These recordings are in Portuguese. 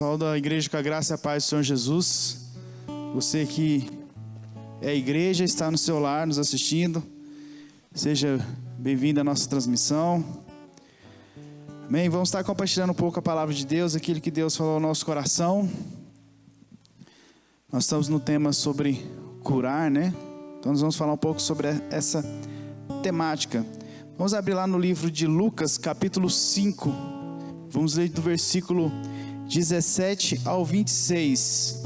Saúdo a igreja com a graça e a paz do Senhor Jesus. Você que é igreja, está no seu lar nos assistindo, seja bem-vindo à nossa transmissão. Amém? Vamos estar compartilhando um pouco a palavra de Deus, aquilo que Deus falou ao nosso coração. Nós estamos no tema sobre curar, né? Então nós vamos falar um pouco sobre essa temática. Vamos abrir lá no livro de Lucas, capítulo 5. Vamos ler do versículo 17 ao 26.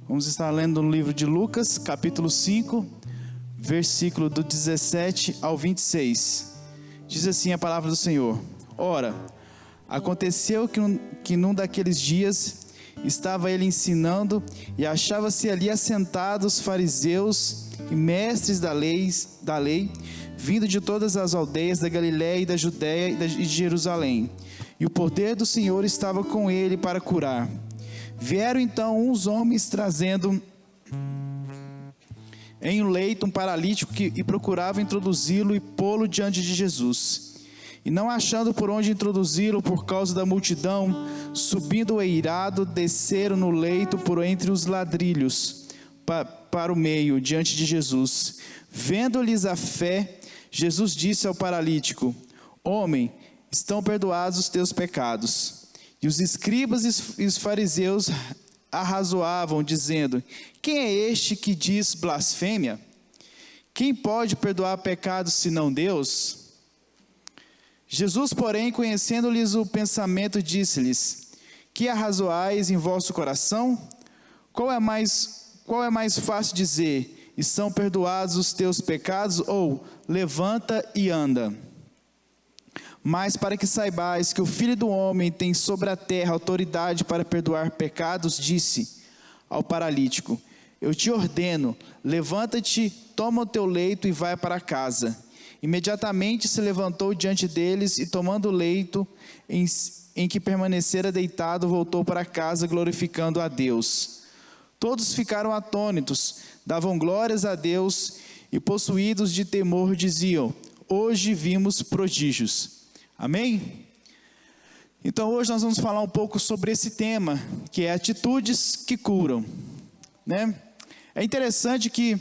Vamos estar lendo no livro de Lucas, capítulo 5, versículo do 17 ao 26. Diz assim a palavra do Senhor: Ora, aconteceu que num daqueles dias estava ele ensinando, e achava-se ali assentados fariseus e mestres da lei, vindo de todas as aldeias da Galiléia e da Judéia e de Jerusalém. E o poder do Senhor estava com ele para curar. Vieram então uns homens trazendo em um leito um paralítico e procuravam introduzi-lo e pô-lo diante de Jesus. E não achando por onde introduzi-lo por causa da multidão, subindo o eirado, desceram no leito por entre os ladrilhos para o meio, diante de Jesus. Vendo-lhes a fé, Jesus disse ao paralítico: Homem, estão perdoados os teus pecados. E os escribas e os fariseus arrazoavam, dizendo: Quem é este que diz blasfêmia? Quem pode perdoar pecados senão Deus? Jesus, porém, conhecendo-lhes o pensamento, disse-lhes: Que arrazoais em vosso coração? Qual é mais fácil dizer: Estão perdoados os teus pecados? Ou levanta e anda? Mas para que saibais que o Filho do Homem tem sobre a terra autoridade para perdoar pecados, disse ao paralítico: Eu te ordeno, levanta-te, toma o teu leito e vai para casa. Imediatamente se levantou diante deles e, tomando o leito em que permanecera deitado, voltou para casa, glorificando a Deus. Todos ficaram atônitos, davam glórias a Deus e, possuídos de temor, diziam: Hoje vimos prodígios. Amém? Então hoje nós vamos falar um pouco sobre esse tema, que é atitudes que curam, né? É interessante que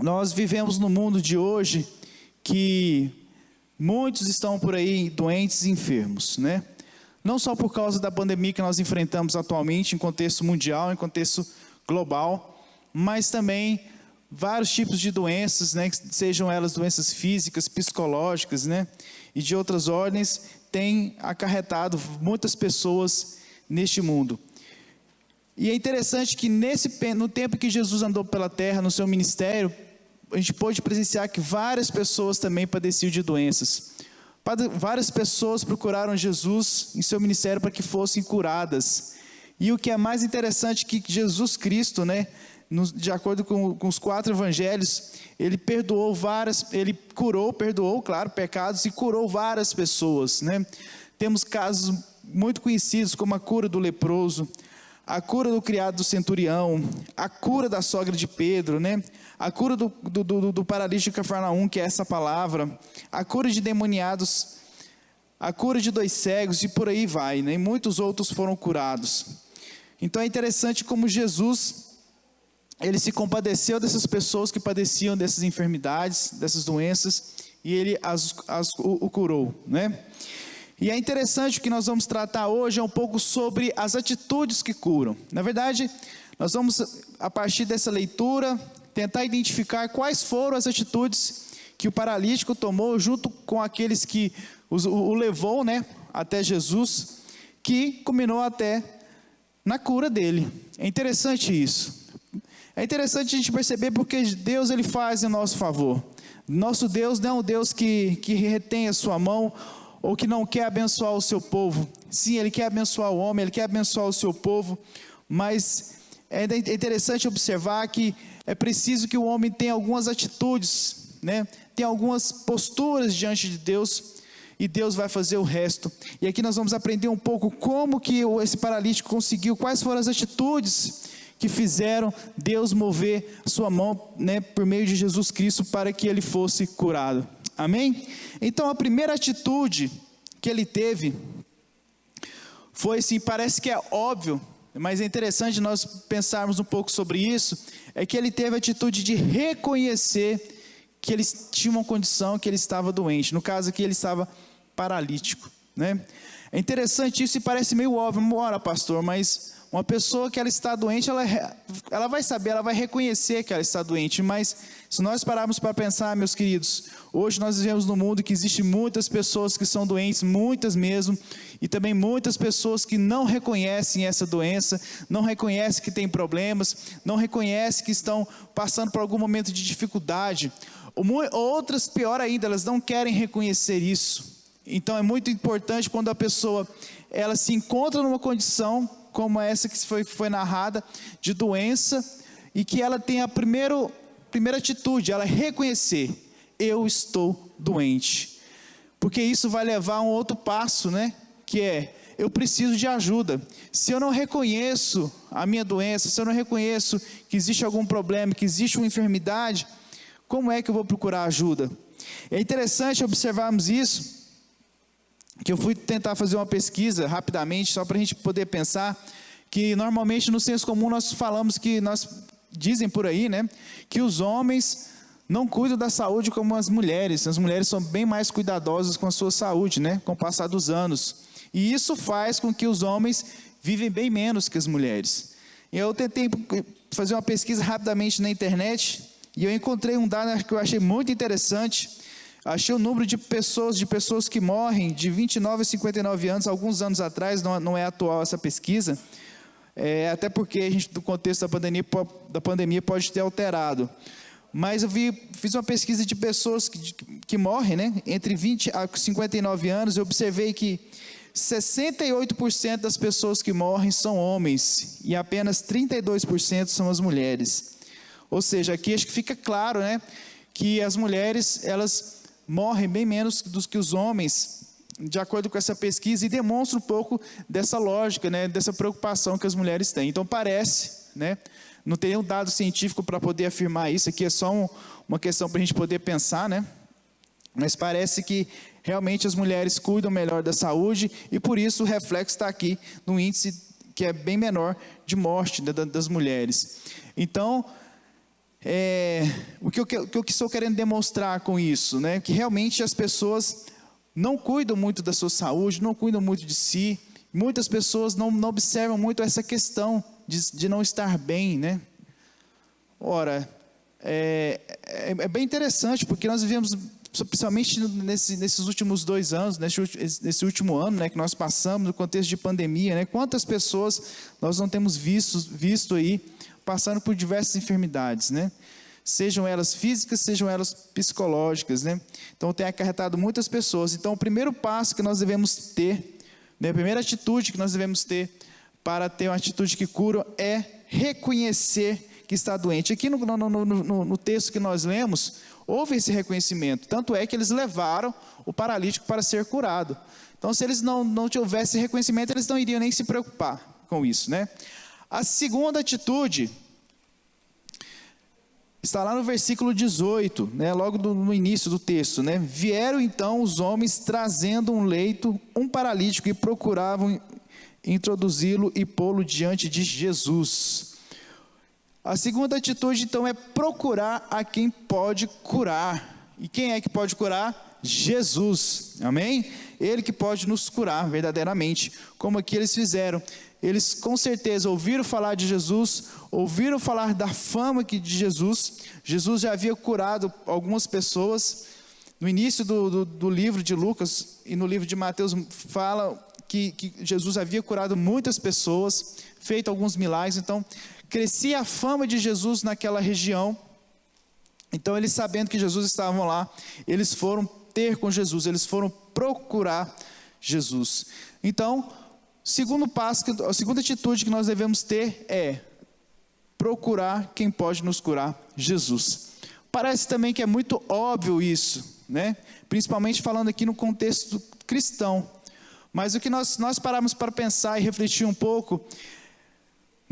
nós vivemos no mundo de hoje que muitos estão por aí doentes e enfermos, né? Não só por causa da pandemia que nós enfrentamos atualmente em contexto mundial, em contexto global, mas também vários tipos de doenças, né, sejam elas doenças físicas, psicológicas, né, e de outras ordens, têm acarretado muitas pessoas neste mundo. E é interessante que no tempo que Jesus andou pela terra, no seu ministério, a gente pôde presenciar que várias pessoas também padeciam de doenças. Várias pessoas procuraram Jesus em seu ministério para que fossem curadas. E o que é mais interessante é que Jesus Cristo, né, de acordo com os 4 evangelhos, ele perdoou perdoou, claro, pecados e curou várias pessoas, né? Temos casos muito conhecidos como a cura do leproso, a cura do criado do centurião, a cura da sogra de Pedro, né? A cura do paralítico de Cafarnaum, que é essa palavra, a cura de demoniados, a cura de 2 cegos e por aí vai, né? E muitos outros foram curados. Então é interessante como Jesus, ele se compadeceu dessas pessoas que padeciam dessas enfermidades, dessas doenças, e ele o curou, né? E é interessante o que nós vamos tratar hoje é um pouco sobre as atitudes que curam. Na verdade, nós vamos, a partir dessa leitura, tentar identificar quais foram as atitudes que o paralítico tomou junto com aqueles que o levou, né, até Jesus, que culminou até na cura dele. É interessante isso. É interessante a gente perceber porque Deus, ele faz em nosso favor. Nosso Deus não é um Deus que retém a sua mão ou que não quer abençoar o seu povo. Sim, ele quer abençoar o homem, ele quer abençoar o seu povo, mas é interessante observar que é preciso que o homem tenha algumas atitudes, né? Tenha algumas posturas diante de Deus, e Deus vai fazer o resto. E aqui nós vamos aprender um pouco como que esse paralítico conseguiu, quais foram as atitudes que fizeram Deus mover sua mão, né, por meio de Jesus Cristo para que ele fosse curado. Amém? Então a primeira atitude que ele teve foi assim, parece que é óbvio, mas é interessante nós pensarmos um pouco sobre isso, é que ele teve a atitude de reconhecer que ele tinha uma condição, que ele estava doente. No caso aqui, ele estava paralítico, né? É interessante isso e parece meio óbvio. Ora, pastor, mas uma pessoa que ela está doente, ela vai saber, ela vai reconhecer que ela está doente. Mas se nós pararmos para pensar, meus queridos, hoje nós vivemos num mundo que existe muitas pessoas que são doentes, muitas mesmo, e também muitas pessoas que não reconhecem essa doença, não reconhecem que tem problemas, não reconhecem que estão passando por algum momento de dificuldade. Outras, pior ainda, elas não querem reconhecer isso. Então é muito importante quando a pessoa ela se encontra numa condição como essa que foi narrada, de doença, e que ela tem a primeira atitude, ela reconhecer: eu estou doente. Porque isso vai levar a um outro passo, né? Que é, eu preciso de ajuda. Se eu não reconheço a minha doença, se eu não reconheço que existe algum problema, que existe uma enfermidade, como é que eu vou procurar ajuda? É interessante observarmos isso, que eu fui tentar fazer uma pesquisa rapidamente, só para a gente poder pensar, que normalmente no senso comum nós falamos que, dizem por aí, né, que os homens não cuidam da saúde como as mulheres são bem mais cuidadosas com a sua saúde, né, com o passar dos anos, e isso faz com que os homens vivem bem menos que as mulheres. E eu tentei fazer uma pesquisa rapidamente na internet, e eu encontrei um dado que eu achei muito interessante. Achei o número de pessoas que morrem de 29 a 59 anos, alguns anos atrás, não é atual essa pesquisa, até porque do contexto da pandemia pode ter alterado. Mas eu fiz uma pesquisa de pessoas que morrem, né, entre 20 a 59 anos, eu observei que 68% das pessoas que morrem são homens, e apenas 32% são as mulheres. Ou seja, aqui acho que fica claro, né, que as mulheres, elas morrem bem menos do que os homens, de acordo com essa pesquisa, e demonstra um pouco dessa lógica, né, dessa preocupação que as mulheres têm. Então parece, né, não tem um dado científico para poder afirmar isso, aqui é só uma questão para a gente poder pensar, né, mas parece que realmente as mulheres cuidam melhor da saúde, e por isso o reflexo está aqui no índice que é bem menor de morte das mulheres. Então, o que eu estou querendo demonstrar com isso, né? Que realmente as pessoas não cuidam muito da sua saúde, não cuidam muito de si. Muitas pessoas não observam muito essa questão de não estar bem, né? Ora, é bem interessante, porque nós vivemos, principalmente nesses últimos 2 anos, nesse último ano, né, que nós passamos no contexto de pandemia, né? Quantas pessoas nós não temos visto aí passando por diversas enfermidades, né? Sejam elas físicas, sejam elas psicológicas, né? Então tem acarretado muitas pessoas. Então o primeiro passo que nós devemos ter, né, a primeira atitude que nós devemos ter para ter uma atitude que cura é reconhecer que está doente. Aqui no texto que nós lemos, houve esse reconhecimento, tanto é que eles levaram o paralítico para ser curado. Então se eles não tivessem reconhecimento, eles não iriam nem se preocupar com isso, né? A segunda atitude está lá no versículo 18, né, logo no início do texto, né? Vieram então os homens trazendo um leito, um paralítico, e procuravam introduzi-lo e pô-lo diante de Jesus. A segunda atitude então é procurar a quem pode curar. E quem é que pode curar? Jesus, amém? Ele que pode nos curar verdadeiramente, como aqui eles fizeram. Eles com certeza ouviram falar de Jesus, ouviram falar da fama de Jesus. Jesus já havia curado algumas pessoas. No início do livro de Lucas e no livro de Mateus fala que Jesus havia curado muitas pessoas, feito alguns milagres. Então crescia a fama de Jesus naquela região. Então eles, sabendo que Jesus estava lá, eles foram ter com Jesus, eles foram procurar Jesus. Então, segundo passo, a segunda atitude que nós devemos ter é procurar quem pode nos curar, Jesus. Parece também que é muito óbvio isso, né? Principalmente falando aqui no contexto cristão. Mas o que nós paramos para pensar e refletir um pouco,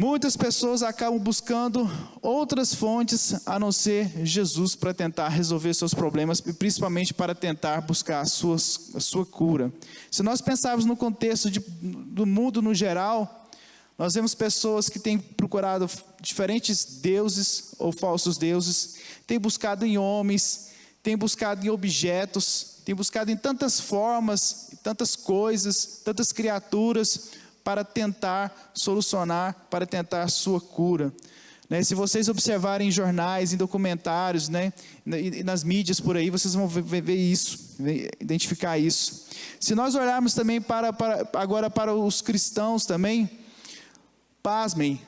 Muitas pessoas acabam buscando outras fontes a não ser Jesus para tentar resolver seus problemas, e principalmente para tentar buscar a sua cura. Se nós pensarmos no contexto do mundo no geral, nós vemos pessoas que têm procurado diferentes deuses ou falsos deuses, têm buscado em homens, têm buscado em objetos, têm buscado em tantas formas, tantas coisas, tantas criaturas, para tentar solucionar, para tentar a sua cura. Se vocês observarem em jornais, em documentários, e nas mídias por aí, vocês vão ver isso, identificar isso. Se nós olharmos também agora para os cristãos também, pasmem,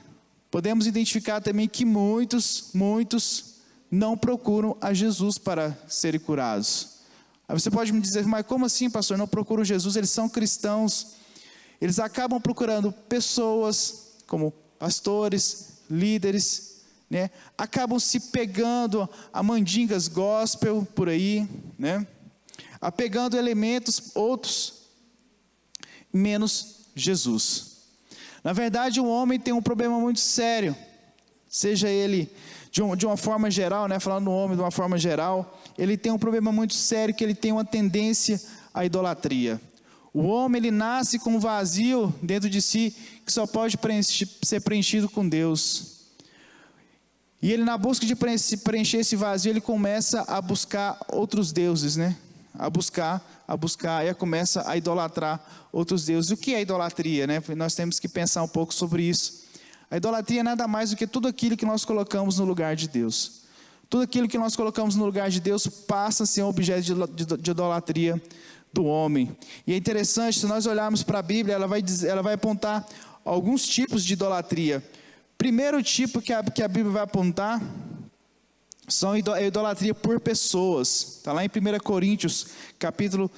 podemos identificar também que muitos não procuram a Jesus para serem curados. Aí você pode me dizer, mas como assim, pastor, não procuram Jesus, eles são cristãos? Eles acabam procurando pessoas como pastores, líderes, acabam se pegando a mandingas gospel por aí, apegando elementos outros, menos Jesus. Na verdade, o homem tem um problema muito sério, seja ele de uma forma geral, falando do homem de uma forma geral, ele tem um problema muito sério, que ele tem uma tendência à idolatria. O homem, ele nasce com um vazio dentro de si, que só pode ser preenchido com Deus. E ele, na busca de preencher esse vazio, ele começa a buscar outros deuses, a buscar, e começa a idolatrar outros deuses. O que é idolatria, Nós temos que pensar um pouco sobre isso. A idolatria é nada mais do que tudo aquilo que nós colocamos no lugar de Deus. Tudo aquilo que nós colocamos no lugar de Deus passa a ser um objeto de idolatria do homem. E é interessante, se nós olharmos para a Bíblia, ela vai apontar alguns tipos de idolatria. Primeiro tipo que a Bíblia vai apontar são a idolatria por pessoas. Está lá em 1 Coríntios, capítulo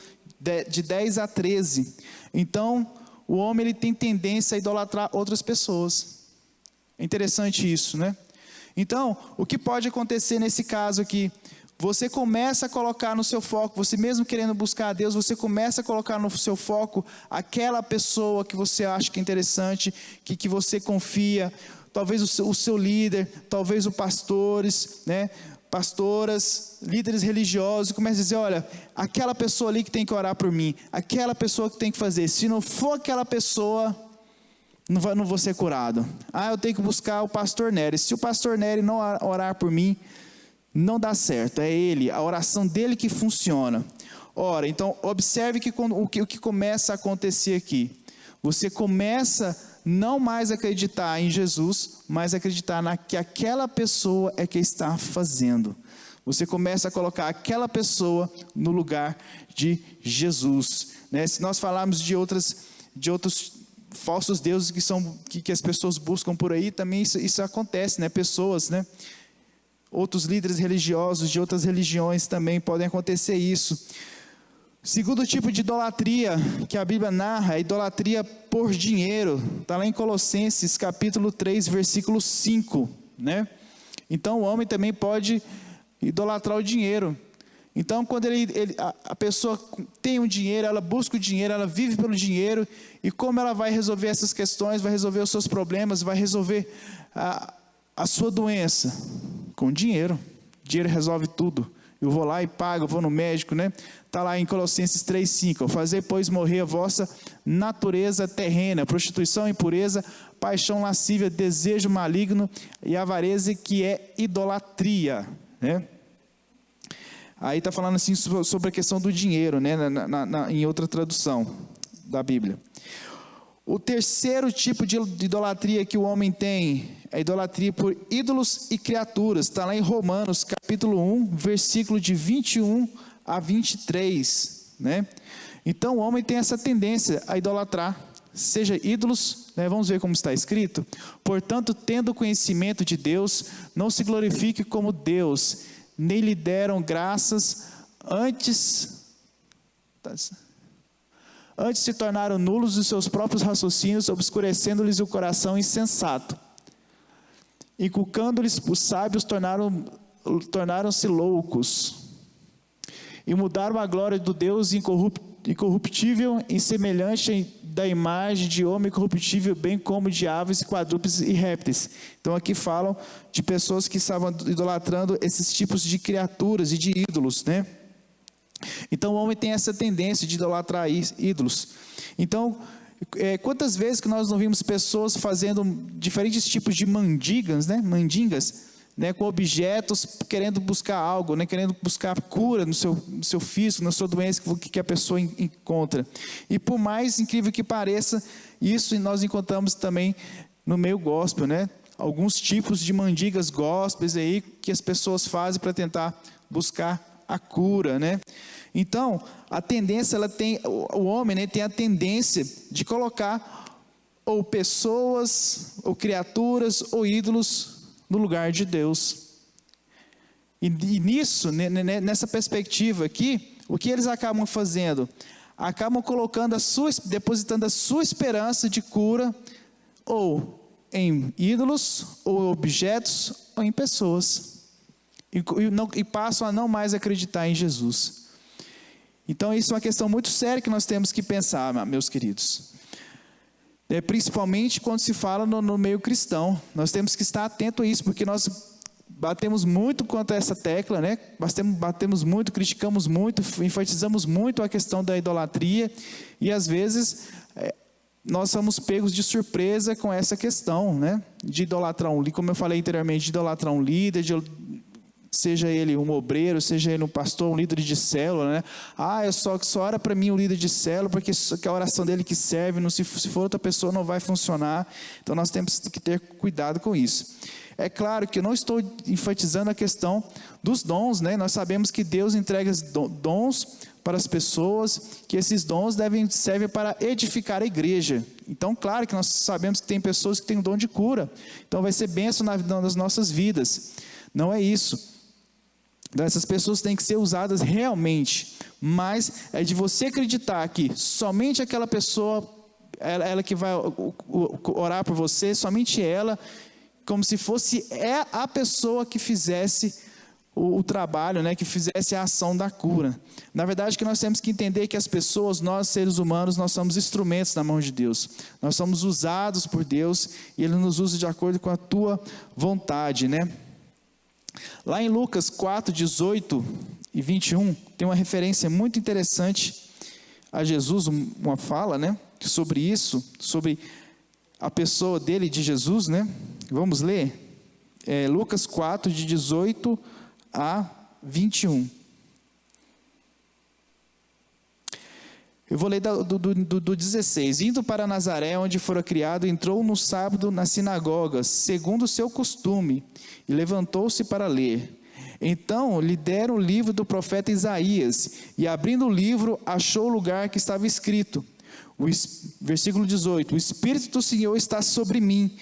de 10 a 13. Então, o homem, ele tem tendência a idolatrar outras pessoas. É interessante isso, Então, o que pode acontecer nesse caso aqui? Você começa a colocar no seu foco, você mesmo querendo buscar a Deus, você começa a colocar no seu foco aquela pessoa que você acha que é interessante, que você confia, talvez o seu líder, talvez os pastores, pastoras, líderes religiosos, começa a dizer, olha, aquela pessoa ali que tem que orar por mim, aquela pessoa que tem que fazer, se não for aquela pessoa, não vou ser curado. Eu tenho que buscar o pastor Nery, se o pastor Nery não orar por mim, não dá certo, é ele, a oração dele que funciona. Ora, então observe o que começa a acontecer aqui. Você começa não mais a acreditar em Jesus, mas a acreditar que aquela pessoa é que está fazendo. Você começa a colocar aquela pessoa no lugar de Jesus. Se nós falarmos de outros falsos deuses que as pessoas buscam por aí, também isso acontece, pessoas, outros líderes religiosos de outras religiões também podem acontecer isso. Segundo tipo de idolatria que a Bíblia narra, é a idolatria por dinheiro. Está lá em Colossenses capítulo 3, versículo 5. Então o homem também pode idolatrar o dinheiro. Então quando a pessoa tem um dinheiro, ela busca o dinheiro, ela vive pelo dinheiro. E como ela vai resolver essas questões, vai resolver os seus problemas, vai resolver a sua doença? Com dinheiro. Dinheiro resolve tudo. Eu vou lá e pago, vou no médico, Está lá em Colossenses 3,5. Fazer, pois, morrer a vossa natureza terrena, prostituição, impureza, paixão lascívia, desejo maligno e avareza, que é idolatria, Aí está falando assim sobre a questão do dinheiro, em outra tradução da Bíblia. O terceiro tipo de idolatria que o homem tem é a idolatria por ídolos e criaturas. Está lá em Romanos, capítulo 1, versículo de 21 a 23. Então o homem tem essa tendência a idolatrar, seja ídolos, vamos ver como está escrito. Portanto, tendo conhecimento de Deus, não se glorifique como Deus, nem lhe deram graças, antes se tornaram nulos os seus próprios raciocínios, obscurecendo-lhes o coração insensato. Inculcando-lhes os sábios, tornaram-se loucos. E mudaram a glória do Deus incorruptível em semelhante da imagem de homem corruptível, bem como de aves e quadrúpedes e répteis. Então aqui falam de pessoas que estavam idolatrando esses tipos de criaturas e de ídolos, né? Então o homem tem essa tendência de idolatrar ídolos. Então, quantas vezes que nós não vimos pessoas fazendo diferentes tipos de mandingas, né, com objetos, querendo buscar algo, né, querendo buscar cura no seu físico, na sua doença que a pessoa encontra. E por mais incrível que pareça, isso nós encontramos também no meio gospel, né? Alguns tipos de mandingas gospels aí que as pessoas fazem para tentar buscar a cura, né? Então, a tendência, o homem, né, tem a tendência de colocar ou pessoas, ou criaturas, ou ídolos no lugar de Deus. E nisso, nessa perspectiva aqui, o que eles acabam fazendo? Acabam depositando a sua esperança de cura ou em ídolos, ou objetos, ou em pessoas. E passam a não mais acreditar em Jesus. Então isso é uma questão muito séria que nós temos que pensar, meus queridos. Principalmente quando se fala no meio cristão. Nós temos que estar atento a isso, porque nós batemos muito contra essa tecla, né? Batemos muito, criticamos muito, enfatizamos muito a questão da idolatria, e às vezes nós somos pegos de surpresa com essa questão, né? De idolatrar como eu falei anteriormente, de idolatrar um líder, seja ele um obreiro, seja ele um pastor, um líder de célula, né? Só ora para mim o líder de célula, porque é a oração dele que serve, se for outra pessoa não vai funcionar. Então nós temos que ter cuidado com isso. É claro que eu não estou enfatizando a questão dos dons, né? Nós sabemos que Deus entrega dons para as pessoas, que esses dons servem para edificar a igreja. Então, claro que nós sabemos que tem pessoas que têm o dom de cura, então vai ser bênção nas nossas vidas. Não é isso. Então, essas pessoas têm que ser usadas realmente, mas é de você acreditar que somente aquela pessoa, ela que vai orar por você, somente ela, como se fosse a pessoa que fizesse o trabalho, né, que fizesse a ação da cura. Na verdade, que nós temos que entender que as pessoas, nós seres humanos, nós somos instrumentos na mão de Deus. Nós somos usados por Deus e Ele nos usa de acordo com a tua vontade, né? Lá em Lucas 4, 18 e 21, tem uma referência muito interessante a Jesus, uma fala, né, sobre isso, sobre a pessoa dele, de Jesus, né? Vamos ler? Lucas 4, de 18 a 21. Eu vou ler do 16. Indo para Nazaré, onde fora criado, entrou no sábado na sinagoga, segundo o seu costume, e levantou-se para ler. Então lhe deram o livro do profeta Isaías, e abrindo o livro, achou o lugar que estava escrito. Versículo 18: O Espírito do Senhor está sobre mim,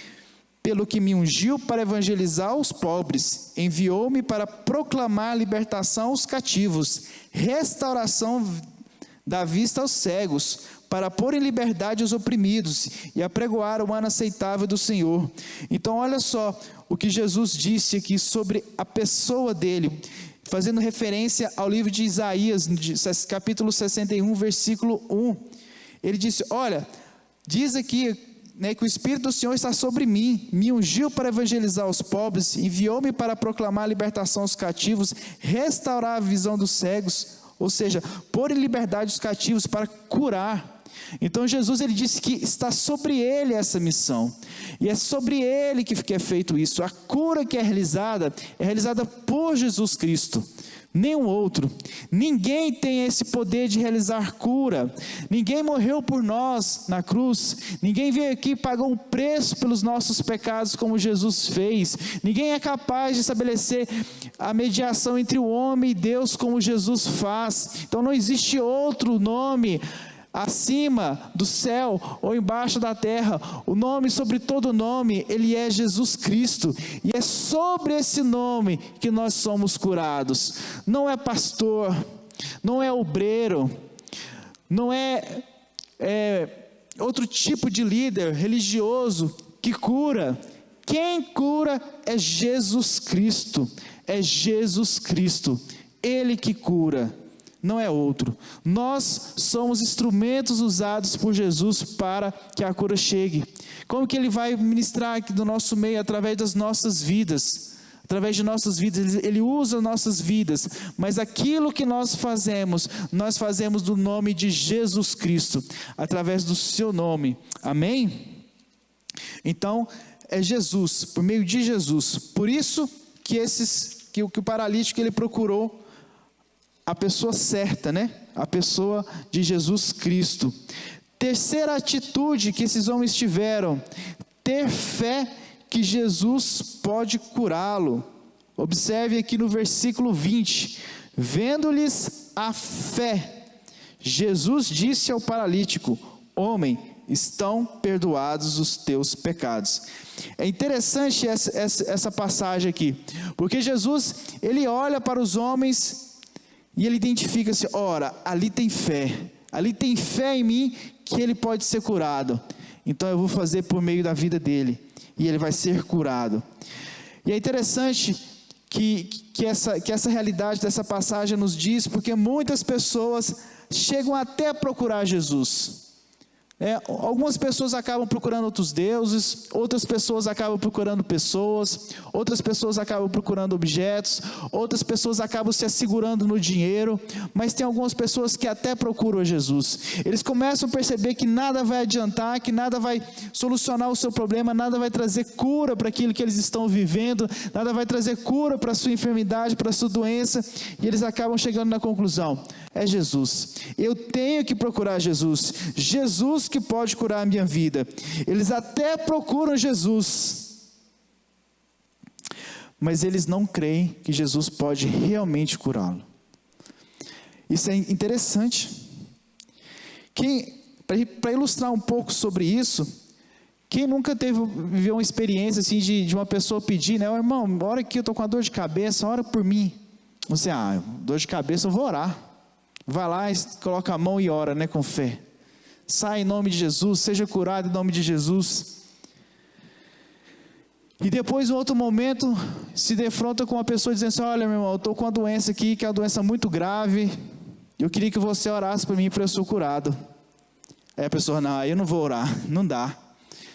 pelo que me ungiu para evangelizar os pobres, enviou-me para proclamar libertação aos cativos, restauração da vista aos cegos, para pôr em liberdade os oprimidos e apregoar o ano aceitável do Senhor. Então olha só o que Jesus disse aqui sobre a pessoa dele, fazendo referência ao livro de Isaías, capítulo 61, versículo 1. Ele disse, olha, diz aqui, né, que o Espírito do Senhor está sobre mim, me ungiu para evangelizar os pobres, enviou-me para proclamar a libertação aos cativos, restaurar a visão dos cegos, ou seja, pôr em liberdade os cativos, para curar. Então Jesus, ele disse que está sobre ele essa missão, e é sobre ele que é feito isso. A cura que é realizada por Jesus Cristo, nenhum outro. Ninguém tem esse poder de realizar cura. Ninguém morreu por nós na cruz. Ninguém veio aqui e pagou o preço pelos nossos pecados como Jesus fez. Ninguém é capaz de estabelecer a mediação entre o homem e Deus como Jesus faz. Então não existe outro nome acima do céu ou embaixo da terra. O nome sobre todo nome, ele é Jesus Cristo, e é sobre esse nome que nós somos curados. Não é pastor, não é obreiro, não é outro tipo de líder religioso que cura. Quem cura é Jesus Cristo, Ele que cura. não é outro. Nós somos instrumentos usados por Jesus para que a cura chegue. Como que Ele vai ministrar aqui do nosso meio? Através das nossas vidas. Através de nossas vidas, Ele usa nossas vidas. Mas aquilo que nós fazemos do nome de Jesus Cristo. Através do seu nome. Amém? Então, é Jesus, por meio de Jesus. Por isso que o paralítico ele procurou a pessoa certa, né? A pessoa de Jesus Cristo. Terceira atitude que esses homens tiveram: ter fé que Jesus pode curá-lo. Observe aqui no versículo 20: vendo-lhes a fé, Jesus disse ao paralítico: homem, estão perdoados os teus pecados. É interessante essa passagem aqui, porque Jesus, ele olha para os homens e ele identifica-se: ora, ali tem fé em mim que ele pode ser curado, então eu vou fazer por meio da vida dele, e ele vai ser curado. E é interessante que essa realidade dessa passagem nos diz, porque muitas pessoas chegam até a procurar Jesus. Algumas pessoas acabam procurando outros deuses, outras pessoas acabam procurando pessoas, outras pessoas acabam procurando objetos, outras pessoas acabam se assegurando no dinheiro, mas tem algumas pessoas que até procuram Jesus. Eles começam a perceber que nada vai adiantar, que nada vai solucionar o seu problema, nada vai trazer cura para aquilo que eles estão vivendo, nada vai trazer cura para a sua enfermidade, para a sua doença, e eles acabam chegando na conclusão: é Jesus, eu tenho que procurar Jesus, Jesus que pode curar a minha vida. Eles até procuram Jesus, mas eles não creem que Jesus pode realmente curá-lo. Isso é interessante. Para ilustrar um pouco sobre isso, quem nunca viveu uma experiência assim de uma pessoa pedir, né? Irmão, ora aqui, eu estou com uma dor de cabeça, ora por mim. Você, dor de cabeça, eu vou orar. Vai lá, coloca a mão e ora, né, com fé. Sai em nome de Jesus, seja curado em nome de Jesus. E depois, em outro momento, se defronta com uma pessoa dizendo assim: olha, meu irmão, eu estou com uma doença aqui, que é uma doença muito grave, eu queria que você orasse por mim para eu ser curado. Aí a pessoa: não, eu não vou orar, não dá.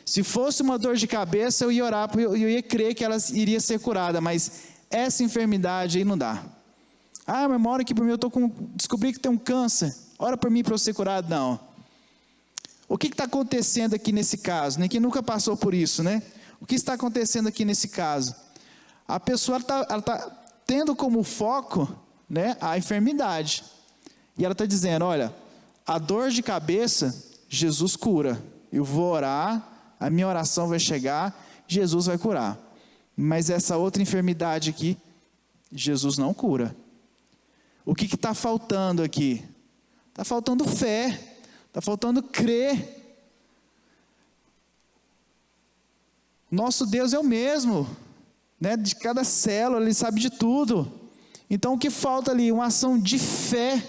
Se fosse uma dor de cabeça, eu ia orar, eu ia crer que ela iria ser curada, mas essa enfermidade aí não dá. Meu irmão, ora aqui por mim, descobri que tem um câncer, ora por mim para eu ser curado. Não. O que está acontecendo aqui nesse caso? Quem nunca passou por isso, né? O que está acontecendo aqui nesse caso? A pessoa está tendo como foco, né, a enfermidade. E ela está dizendo: olha, a dor de cabeça, Jesus cura. Eu vou orar, a minha oração vai chegar, Jesus vai curar. Mas essa outra enfermidade aqui, Jesus não cura. O que está faltando aqui? Está faltando fé. Está faltando crer. Nosso Deus é o mesmo, né? De cada célula, Ele sabe de tudo. Então o que falta ali? Uma ação de fé,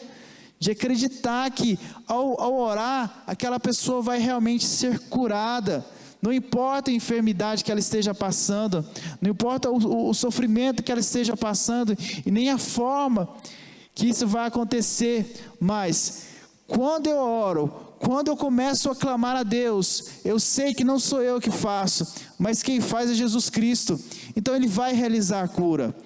de acreditar que ao orar, aquela pessoa vai realmente ser curada. Não importa a enfermidade que ela esteja passando, não importa o sofrimento que ela esteja passando, e nem a forma que isso vai acontecer, mas quando eu oro, quando eu começo a clamar a Deus, eu sei que não sou eu que faço, mas quem faz é Jesus Cristo. Então Ele vai realizar a cura.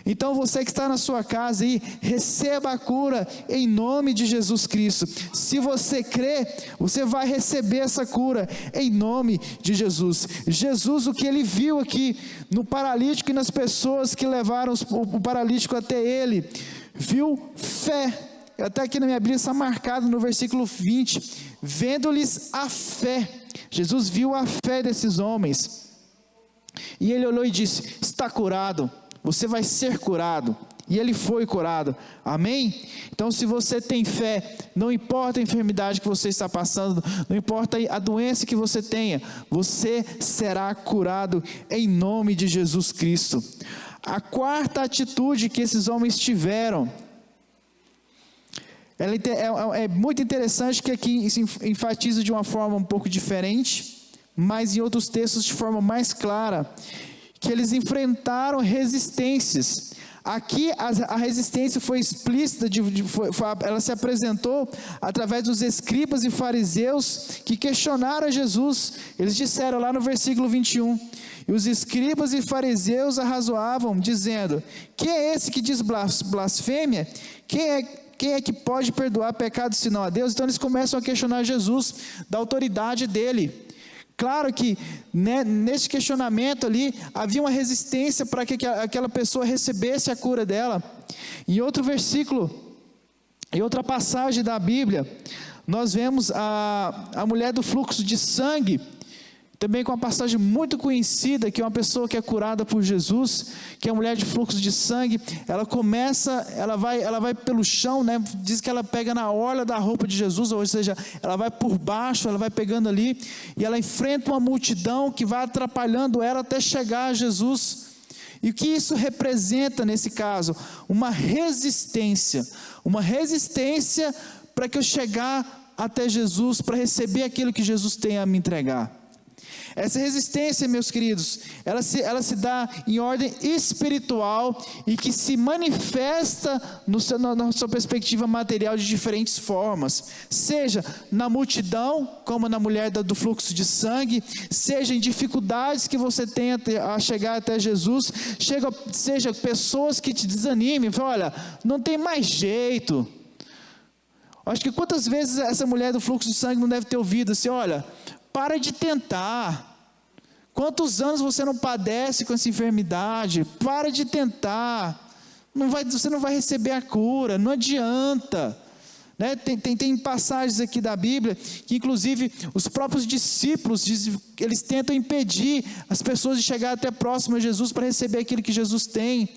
Então você que está na sua casa aí, receba a cura em nome de Jesus Cristo. Se você crê, você vai receber essa cura em nome de Jesus. Jesus, o que Ele viu aqui no paralítico e nas pessoas que levaram o paralítico até Ele, viu fé. Até aqui na minha Bíblia está marcado no versículo 20, vendo-lhes a fé. Jesus viu a fé desses homens, e Ele olhou e disse: está curado, você vai ser curado. E ele foi curado, amém? Então se você tem fé, não importa a enfermidade que você está passando, não importa a doença que você tenha, você será curado em nome de Jesus Cristo. A quarta atitude que esses homens tiveram, é muito interessante, que aqui se enfatiza de uma forma um pouco diferente, mas em outros textos de forma mais clara, que eles enfrentaram resistências. Aqui a resistência foi explícita, ela se apresentou através dos escribas e fariseus que questionaram Jesus. Eles disseram lá no versículo 21, e os escribas e fariseus arrazoavam, dizendo: quem é esse que diz blasfêmia? Quem é que pode perdoar pecados senão a Deus? Então eles começam a questionar Jesus da autoridade dele. Claro que nesse questionamento ali, havia uma resistência para que aquela pessoa recebesse a cura dela. Em outro versículo, em outra passagem da Bíblia, nós vemos a mulher do fluxo de sangue, também com uma passagem muito conhecida, que é uma pessoa que é curada por Jesus, que é a mulher de fluxo de sangue. Ela vai pelo chão, né? Diz que ela pega na orla da roupa de Jesus, ou seja, ela vai por baixo, ela vai pegando ali, e ela enfrenta uma multidão que vai atrapalhando ela até chegar a Jesus. E o que isso representa nesse caso? Uma resistência para que eu chegar até Jesus, para receber aquilo que Jesus tem a me entregar. Essa resistência, meus queridos, ela se dá em ordem espiritual e que se manifesta na sua perspectiva material de diferentes formas, seja na multidão, como na mulher do fluxo de sangue, seja em dificuldades que você tenha a chegar até Jesus, seja pessoas que te desanimem, olha, não tem mais jeito. Acho que quantas vezes essa mulher do fluxo de sangue não deve ter ouvido assim: olha, para de tentar. Quantos anos você não padece com essa enfermidade? Para de tentar. Você não vai receber a cura. Não adianta. Né? Tem passagens aqui da Bíblia que, inclusive, os próprios discípulos eles tentam impedir as pessoas de chegar até próximo a Jesus para receber aquilo que Jesus tem.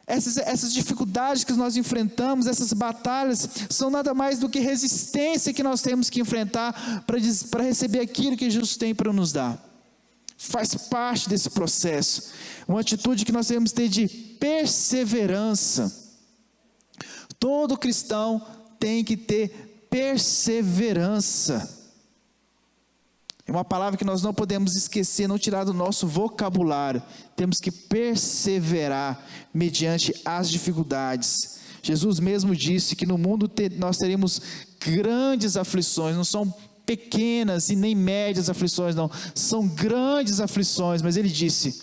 Essas dificuldades que nós enfrentamos, essas batalhas, são nada mais do que resistência que nós temos que enfrentar para receber aquilo que Jesus tem para nos dar. Faz parte desse processo, uma atitude que nós devemos ter de perseverança. Todo cristão tem que ter perseverança. É uma palavra que nós não podemos esquecer, não tirar do nosso vocabulário. Temos que perseverar mediante as dificuldades. Jesus mesmo disse que no mundo nós teremos grandes aflições, não são pequenas e nem médias aflições, não, são grandes aflições, mas ele disse: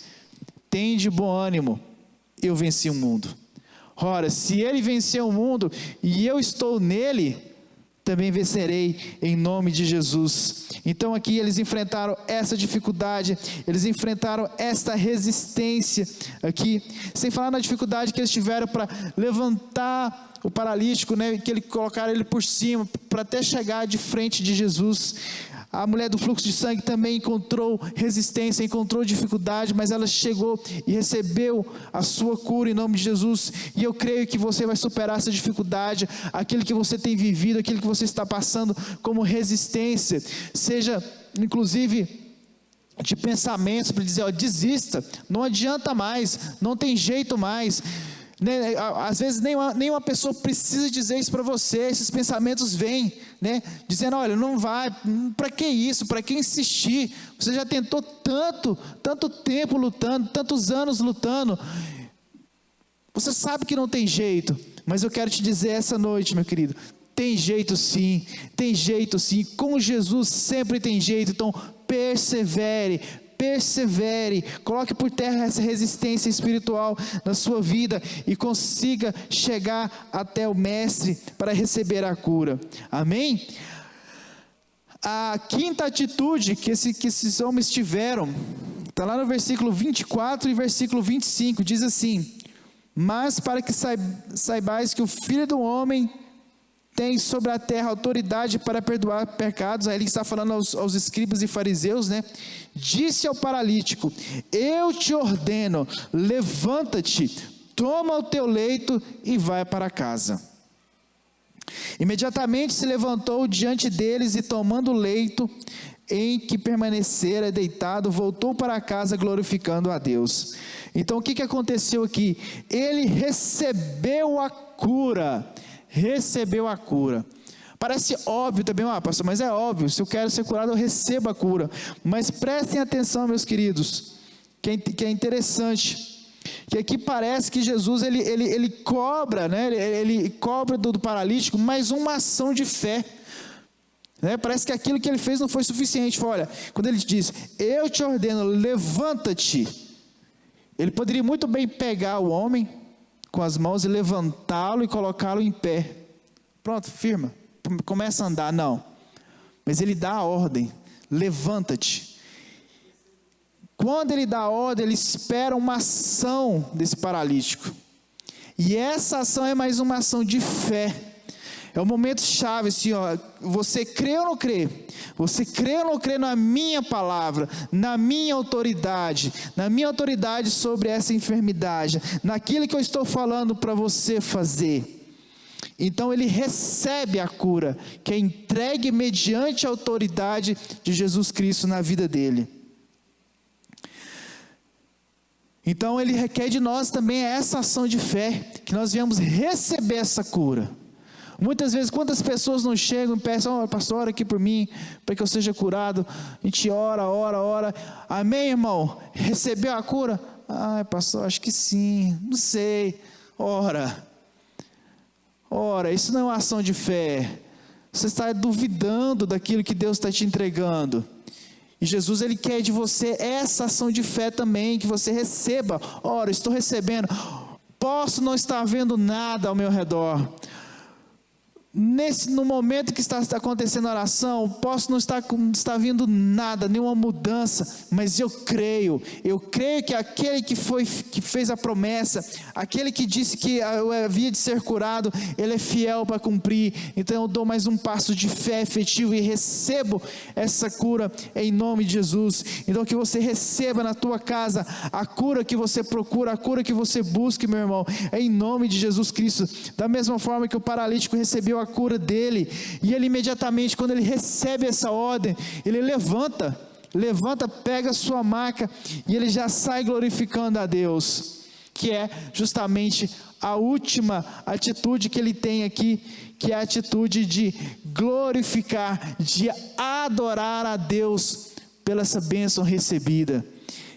tende bom ânimo, eu venci o mundo. Ora, se ele venceu o mundo e eu estou nele, também vencerei em nome de Jesus. Então aqui eles enfrentaram essa dificuldade, eles enfrentaram esta resistência aqui, sem falar na dificuldade que eles tiveram para levantar o paralítico, né, que ele colocaram ele por cima, para até chegar de frente de Jesus. A mulher do fluxo de sangue também encontrou resistência, encontrou dificuldade, mas ela chegou e recebeu a sua cura em nome de Jesus. E eu creio que você vai superar essa dificuldade, aquilo que você tem vivido, aquilo que você está passando como resistência, seja inclusive de pensamentos para dizer: ó, desista, não adianta mais, não tem jeito mais. Às vezes nenhuma pessoa precisa dizer isso para você. Esses pensamentos vêm, né, dizendo: olha, não vai, para que isso, para que insistir, você já tentou tanto tempo lutando, tantos anos lutando, você sabe que não tem jeito. Mas eu quero te dizer essa noite, meu querido, tem jeito sim, com Jesus sempre tem jeito. Então persevere, coloque por terra essa resistência espiritual na sua vida e consiga chegar até o Mestre para receber a cura. Amém? A quinta atitude que esses homens tiveram, está lá no versículo 24 e versículo 25, diz assim: mas para que saibais que o Filho do Homem tem sobre a terra autoridade para perdoar pecados. Aí ele está falando aos escribas e fariseus, né? Disse ao paralítico: eu te ordeno, levanta-te, toma o teu leito e vai para casa. Imediatamente se levantou diante deles e, tomando o leito em que permanecera deitado, voltou para casa glorificando a Deus. Então o que aconteceu aqui? Ele recebeu a cura. Parece óbvio também, pastor, mas é óbvio, se eu quero ser curado eu recebo a cura. Mas prestem atenção, meus queridos, que é interessante. Que aqui parece que Jesus, ele cobra, né? Ele cobra do paralítico mais uma ação de fé. Né? Parece que aquilo que ele fez não foi suficiente. Olha, quando ele diz, eu te ordeno, levanta-te. Ele poderia muito bem pegar o homem com as mãos e levantá-lo e colocá-lo em pé. Pronto, firma, começa a andar. Não, mas ele dá a ordem, levanta-te. Quando ele dá a ordem, ele espera uma ação desse paralítico. E essa ação é mais uma ação de fé. É um momento chave, assim, ó, você crê ou não crê? Você crê ou não crê na minha palavra, na minha autoridade sobre essa enfermidade, naquilo que eu estou falando para você fazer? Então ele recebe a cura, que é entregue mediante a autoridade de Jesus Cristo na vida dele. Então ele requer de nós também essa ação de fé, que nós viemos receber essa cura. Muitas vezes, quantas pessoas não chegam e peçam, pastor, ora aqui por mim, para que eu seja curado. A gente ora. Amém, irmão? Recebeu a cura? Pastor, acho que sim, não sei. Ora, isso não é uma ação de fé. Você está duvidando daquilo que Deus está te entregando. E Jesus, ele quer de você essa ação de fé também, que você receba. Ora, estou recebendo. Posso não estar vendo nada ao meu redor. No momento que está acontecendo a oração, posso não estar vindo nada, nenhuma mudança, mas eu creio que aquele que fez a promessa, aquele que disse que eu havia de ser curado, ele é fiel para cumprir. Então eu dou mais um passo de fé efetivo e recebo essa cura em nome de Jesus. Então que você receba na tua casa a cura que você procura, a cura que você busca, meu irmão, em nome de Jesus Cristo. Da mesma forma que o paralítico recebeu a cura dele, e ele imediatamente, quando ele recebe essa ordem, ele levanta, pega a sua maca, e ele já sai glorificando a Deus, que é justamente a última atitude que ele tem aqui, que é a atitude de glorificar, de adorar a Deus, pela essa bênção recebida.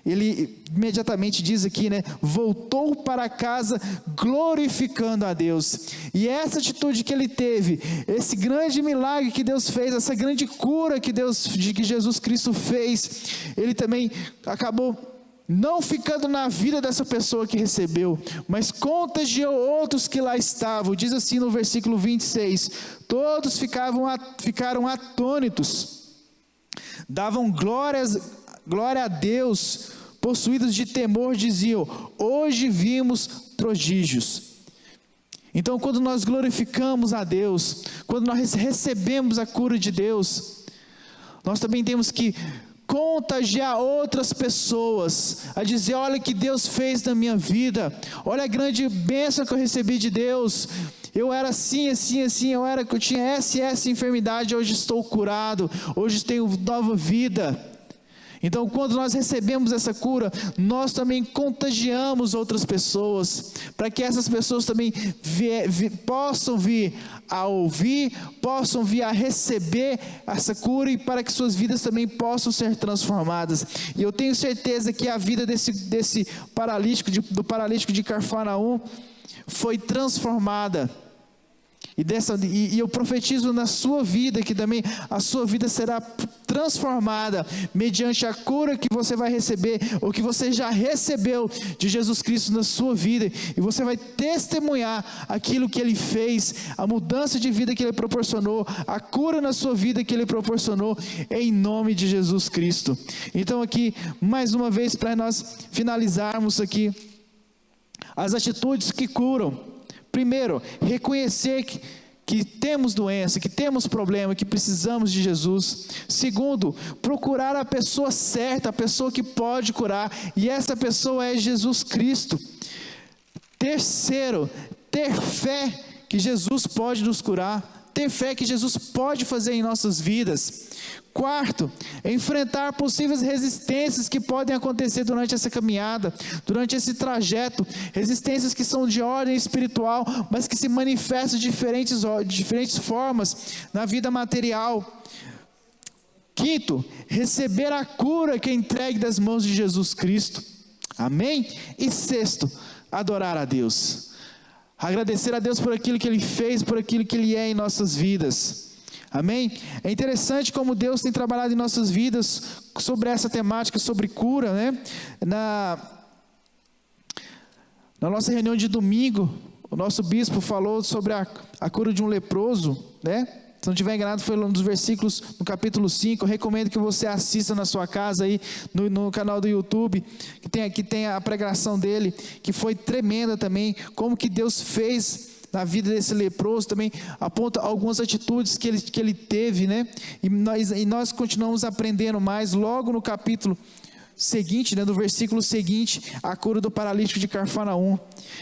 Ele imediatamente diz aqui, né, voltou para casa glorificando a Deus. E essa atitude que ele teve, esse grande milagre que Deus fez, essa grande cura que Jesus Cristo fez, ele também acabou não ficando na vida dessa pessoa que recebeu, mas contagiou outros que lá estavam. Diz assim no versículo 26, todos ficaram atônitos, davam glória a Deus, possuídos de temor, diziam, hoje vimos prodígios. Então quando nós glorificamos a Deus, quando nós recebemos a cura de Deus, nós também temos que contagiar outras pessoas, a dizer, olha o que Deus fez na minha vida, olha a grande bênção que eu recebi de Deus. Eu era assim, eu tinha essa enfermidade, hoje estou curado, hoje tenho nova vida. Então quando nós recebemos essa cura, nós também contagiamos outras pessoas, para que essas pessoas também possam vir a ouvir, possam vir a receber essa cura, e para que suas vidas também possam ser transformadas. E eu tenho certeza que a vida desse paralítico, do paralítico de Cafarnaum, foi transformada. E eu profetizo na sua vida, que também a sua vida será transformada, mediante a cura que você vai receber, ou que você já recebeu de Jesus Cristo na sua vida, e você vai testemunhar aquilo que Ele fez, a mudança de vida que Ele proporcionou, a cura na sua vida que Ele proporcionou, em nome de Jesus Cristo. Então aqui, mais uma vez, para nós finalizarmos aqui, as atitudes que curam. Primeiro, reconhecer que temos doença, que temos problema, que precisamos de Jesus. Segundo, procurar a pessoa certa, a pessoa que pode curar, e essa pessoa é Jesus Cristo. Terceiro, ter fé que Jesus pode nos curar, ter fé que Jesus pode fazer em nossas vidas. Quarto, enfrentar possíveis resistências que podem acontecer durante essa caminhada, durante esse trajeto, resistências que são de ordem espiritual, mas que se manifestam de diferentes formas na vida material. Quinto, receber a cura que é entregue das mãos de Jesus Cristo. Amém? E sexto, adorar a Deus. Agradecer a Deus por aquilo que Ele fez, por aquilo que Ele é em nossas vidas. Amém? É interessante como Deus tem trabalhado em nossas vidas sobre essa temática, sobre cura, né? Na nossa reunião de domingo, o nosso bispo falou sobre a cura de um leproso, né? Se não estiver enganado, foi um dos versículos no capítulo 5. Eu recomendo que você assista na sua casa aí, no canal do YouTube, que tem a pregação dele, que foi tremenda também, como que Deus fez na vida desse leproso, também aponta algumas atitudes que ele teve, né? E nós continuamos aprendendo mais, logo no capítulo seguinte, né, no versículo seguinte, a cura do paralítico de Cafarnaum.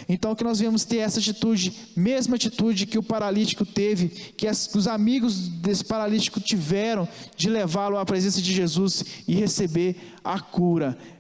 Então que nós vamos ter essa atitude, mesma atitude que o paralítico teve, que os amigos desse paralítico tiveram, de levá-lo à presença de Jesus e receber a cura.